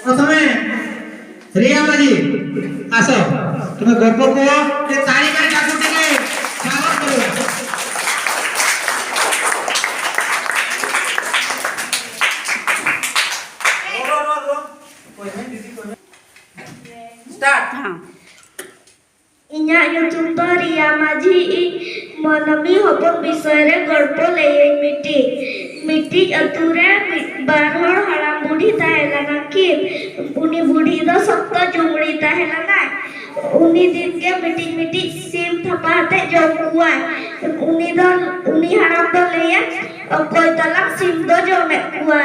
प्रथमे रिया माजी आस तुम गप कह ताली मारी डाकू टिके स्वागत करो। स्टार्ट। हाँ इन्या यूट्यूब पर रिया माझी मनमी हपन विषय रे गल्प ले मिट्टी अतुरे बारहड़ हड़ाम बुढ़ी ताहेला ना कि उनी बुढ़ी दो सख्त जुमड़ी ताहेला ना उनी दिन के मिट्टी सिम थपाते जो कुआ उनी हड़ाम दो ले और कोई तलाक सिम दो जो में कुआ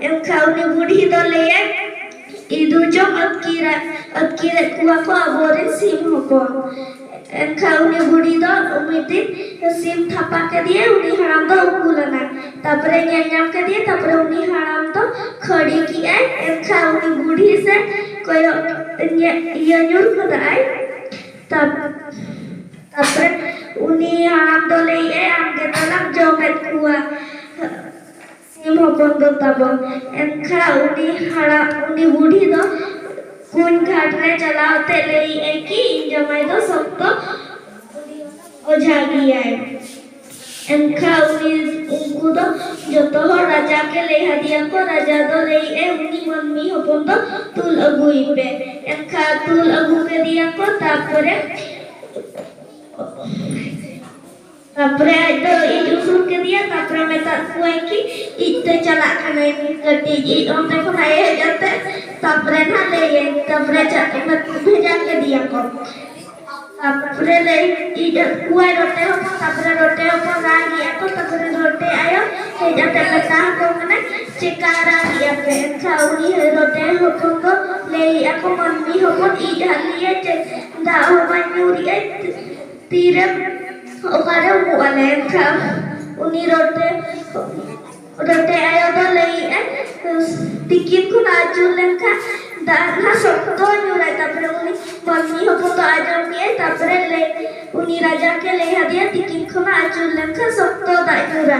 एमखा उनी बुढ़ी दो ले इदु जो अतकीरे कुआ को अबोरे सिम होको एनखा उनी बुढ़ी दो उमिति सिम थपा के दिए उनी हराम दो उकुलना तापरे न्याम के दिए तापरे उनी हराम दो खड़ी की है एनखा उनी बुढ़ी से कोई यजुर खुदाई तापरे उनी हराम दो ले ये आमके तलक जो में कुआ सिम होपन दो तब एनखा उनी बुढ़ी दो कुन घाट में चलाते ले एक ही जमाई दो सब तो ओझा गया है एनखा उनको दो जो तो हो राजा के ले हदिया को राजा दो ले उनी मम्मी होपन दो तुल अगुई पे एनखा तुल अगु के दिया को तापरे तो इजुसुर के दिया तापरे में कोई की इतने चला खाने करती जी हम देखो ना ये जाते तापरे ना ले तापरे भेजा के दिया को तापरे ले इधर कुआई रोटे हो तापरे रोटे हो राग दिया को तापरे रोटे आयो हे जाते पता को मने चिकारा दिया पे छाउनी है रोटे हो को ले ako मम्मी हो को इधर लिए दा हो मयूरी तीरे ओकारे वाले था उनी रोटे आयो तो ले टिकिट को नाचुल लेखा दाना सत्तो न्यूरा तापरे उनी मम्मी हो तो आजम दिए तापरे ले उनी राजा के ले हदिया टिकिट को नाचुल लेखा सत्तो दायूरा